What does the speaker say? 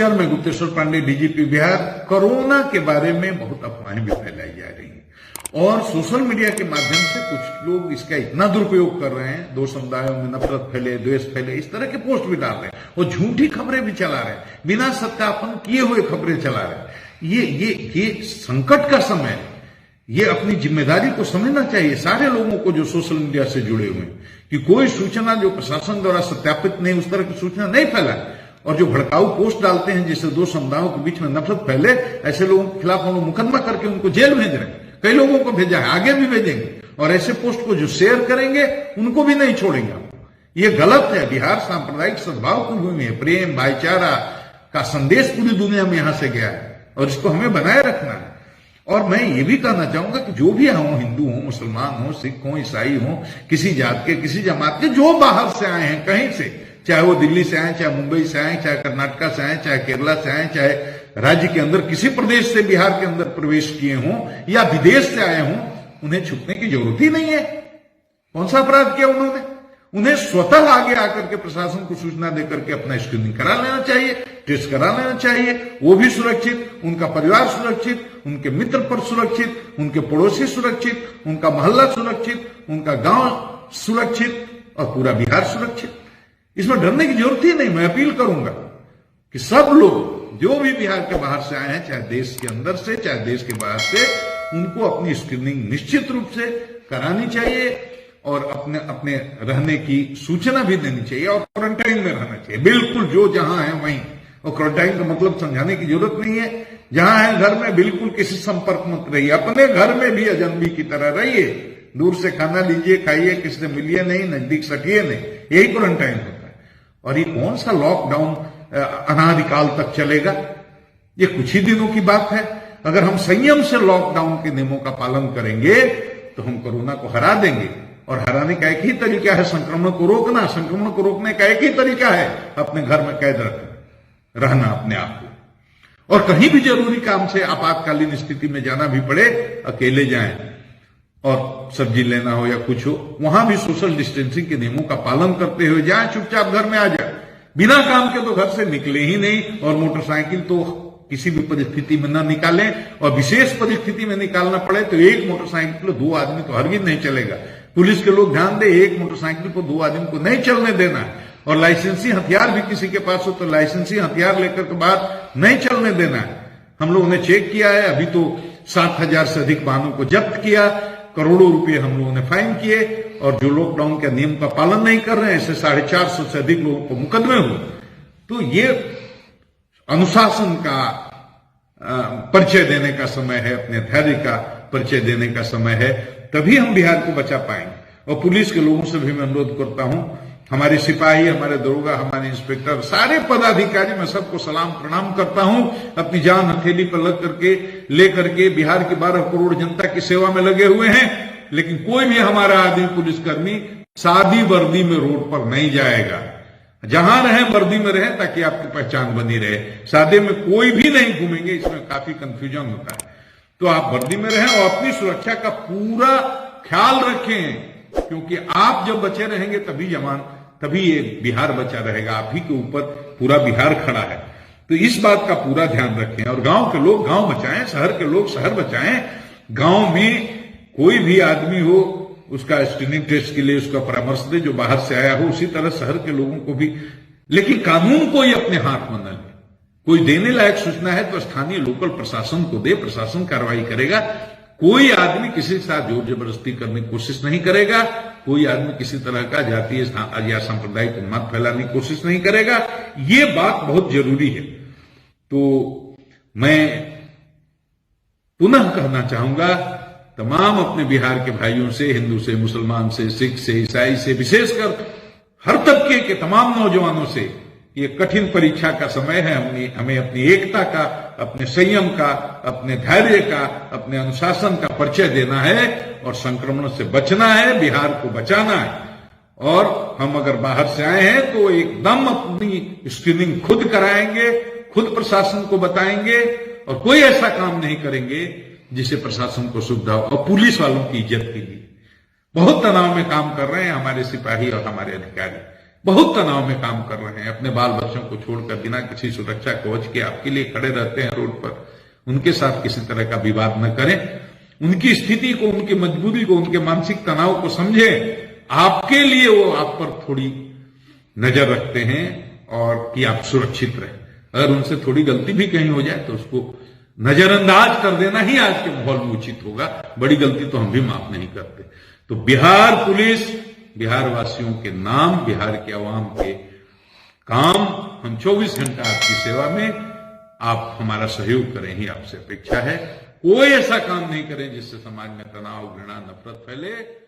नमस्कार, मैं Gupteshwar Pandey, DGP Bihar. Corona के बारे में बहुत अफवाहें भी फैलाई जा रही हैं और सोशल मीडिया के माध्यम से कुछ लोग इसका इतना दुरुपयोग कर रहे हैं, दो समुदायों में नफरत फैले, द्वेष फैले, इस तरह के पोस्ट भी डाल रहे हैं और झूठी खबरें भी चला रहे हैं, बिना सत्यापन किए हुए खबरें चला रहे हैं। ये संकट का समय है। ये अपनी जिम्मेदारी को समझना चाहिए सारे लोगों को जो सोशल मीडिया से जुड़े हुए हैं कि कोई सूचना जो प्रशासन द्वारा सत्यापित नहीं, उस तरह की सूचना नहीं फैलाए। और जो भड़काऊ पोस्ट डालते हैं जिससे दो समुदायों के बीच में नफरत फैले, ऐसे लोगों के खिलाफ हम लोग मुकदमा करके उनको जेल भेज रहे हैं। कई लोगों को भेजा है, आगे भी भेजेंगे और ऐसे पोस्ट को जो शेयर करेंगे उनको भी नहीं छोड़ेंगे। ये गलत है। बिहार सांप्रदायिक सद्भाव की भूमि है, प्रेम भाईचारा का संदेश पूरी दुनिया में यहां से गया है और इसको हमें बनाए रखना है। और मैं ये भी कहना चाहूंगा कि जो भी हों, हिंदू हो, मुसलमान हो, सिख हो, ईसाई हो, किसी जात के, किसी जमात के, जो बाहर से आए हैं कहीं से, चाहे वो दिल्ली से आए, चाहे मुंबई से आए, चाहे कर्नाटका से आए, चाहे केरला से आए, चाहे राज्य के अंदर किसी प्रदेश से बिहार के अंदर प्रवेश किए हों या विदेश से आए हों, उन्हें छुपने की जरूरत ही नहीं है। कौन सा अपराध किया उन्होंने? उन्हें स्वतः आगे आकर के प्रशासन को सूचना देकर के अपना स्क्रीनिंग करा लेना चाहिए, टेस्ट करा लेना चाहिए। वो भी सुरक्षित, उनका परिवार सुरक्षित, उनके मित्र पर सुरक्षित, उनके पड़ोसी सुरक्षित, उनका मोहल्ला सुरक्षित, उनका गांव सुरक्षित और पूरा बिहार सुरक्षित। इसमें डरने की जरूरत ही नहीं। मैं अपील करूंगा कि सब लोग जो भी बिहार के बाहर से आए हैं, चाहे देश के अंदर से, चाहे देश के बाहर से, उनको अपनी स्क्रीनिंग निश्चित रूप से करानी चाहिए और अपने रहने की सूचना भी देनी चाहिए और क्वारंटाइन में रहना चाहिए। बिल्कुल जो जहां है वहीं। और क्वारंटाइन का मतलब समझाने की जरूरत नहीं है। जहां है घर में बिल्कुल किसी संपर्क मत रहिए। अपने घर में भी अजनबी की तरह रहिए। दूर से खाना लीजिए, खाइए, किसी से मिलिए नहीं, नजदीक सटिए नहीं। यही क्वारंटाइन होता है। और ये कौन सा लॉकडाउन अनादिकाल तक चलेगा? ये कुछ ही दिनों की बात है। अगर हम संयम से लॉकडाउन के नियमों का पालन करेंगे तो हम कोरोना को हरा देंगे। और हराने का एक ही तरीका है संक्रमण को रोकना। संक्रमण को रोकने का एक ही तरीका है अपने घर में कैद रहना अपने आप को। और कहीं भी जरूरी काम से आपातकालीन स्थिति में जाना भी पड़े, अकेले जाएं। और सब्जी लेना हो या कुछ हो, वहां भी सोशल डिस्टेंसिंग के नियमों का पालन करते हुए जाएं, चुपचाप घर में आ जाए। बिना काम के तो घर से निकले ही नहीं। और मोटरसाइकिल तो किसी भी परिस्थिति में न निकालें। और विशेष परिस्थिति में निकालना पड़े तो एक मोटरसाइकिल पर दो आदमी तो हरगिज नहीं चलेगा। पुलिस के लोग ध्यान दे, एक मोटरसाइकिल पर दो आदमी को नहीं चलने देना है। और लाइसेंसी हथियार भी किसी के पास हो तो लाइसेंसी हथियार लेकर के बाद नहीं चलने देना है। हम लोगों ने चेक किया है, अभी तो 7,000 से अधिक वाहनों को जब्त किया, करोड़ों रुपए हम लोगों ने फाइन किए। और जो लॉकडाउन के नियम का पालन नहीं कर रहे हैं, ऐसे 450 से अधिक लोगों को मुकदमे हुए। तो ये अनुशासन का परिचय देने का समय है, अपने धैर्य का परिचय देने का समय है। तभी हम बिहार को बचा पाएंगे। और पुलिस के लोगों से भी मैं अनुरोध करता हूं, हमारे सिपाही, हमारे दरोगा, हमारे इंस्पेक्टर, सारे पदाधिकारी, मैं सबको सलाम प्रणाम करता हूं। अपनी जान हथेली पर लेकर के बिहार की 12 करोड़ जनता की सेवा में लगे हुए हैं। लेकिन कोई भी हमारा आदमी पुलिसकर्मी सादी वर्दी में रोड पर नहीं जाएगा। जहां रहे वर्दी में रहे ताकि आपकी पहचान बनी रहे। सादे में कोई भी नहीं घूमेंगे, इसमें काफी कंफ्यूजन होता है। तो आप वर्दी में रहें और अपनी सुरक्षा का पूरा ख्याल रखें, क्योंकि आप जब बचे रहेंगे तभी ये बिहार बचा रहेगा। आप ही के ऊपर पूरा बिहार खड़ा है। तो इस बात का पूरा ध्यान रखें। और गांव के लोग गांव बचाएं, शहर के लोग शहर बचाएं। गांव में कोई भी आदमी हो, उसका स्क्रीनिंग टेस्ट के लिए उसका परामर्श दे जो बाहर से आया हो। उसी तरह शहर के लोगों को भी, लेकिन कानून को ही अपने हाथ में न ले। कोई देने लायक सूचना है तो स्थानीय लोकल प्रशासन को दे, प्रशासन कार्रवाई करेगा। कोई आदमी किसी के साथ जोर जबरदस्ती करने की कोशिश नहीं करेगा। कोई आदमी किसी तरह का जातीय या सांप्रदायिक उन्माद फैलाने की कोशिश नहीं करेगा। ये बात बहुत जरूरी है। तो मैं पुनः कहना चाहूंगा तमाम अपने बिहार के भाइयों से, हिंदू से, मुसलमान से, सिख से, ईसाई से, विशेषकर हर तबके के तमाम नौजवानों से, ये कठिन परीक्षा का समय है। हमें अपनी एकता का, अपने संयम का, अपने धैर्य का, अपने अनुशासन का परिचय देना है और संक्रमण से बचना है, बिहार को बचाना है। और हम अगर बाहर से आए हैं तो एकदम अपनी स्क्रीनिंग खुद कराएंगे, खुद प्रशासन को बताएंगे और कोई ऐसा काम नहीं करेंगे जिसे प्रशासन को सुविधा हो। और पुलिस वालों की इज्जत के लिए बहुत तनाव में काम कर रहे हैं हमारे सिपाही और हमारे अधिकारी। बहुत तनाव में काम कर रहे हैं, अपने बाल बच्चों को छोड़कर बिना किसी सुरक्षा कवच के आपके लिए खड़े रहते हैं रोड पर, उनके साथ किसी तरह का विवाद न करें, उनकी स्थिति को, उनकी मजबूरी को, उनके मानसिक तनाव को समझे। आपके लिए वो आप पर थोड़ी नजर रखते हैं और कि आप सुरक्षित रहे। अगर उनसे थोड़ी गलती भी कहीं हो जाए तो उसको नजरअंदाज कर देना ही आज के माहौल में उचित होगा। बड़ी गलती तो हम भी माफ नहीं करते। तो बिहार पुलिस, बिहार वासियों के नाम, बिहार के अवाम के काम, हम 24 घंटा आपकी सेवा में, आप हमारा सहयोग करें ही आपसे अपेक्षा है। कोई ऐसा काम नहीं करें जिससे समाज में तनाव, घृणा, नफरत फैले।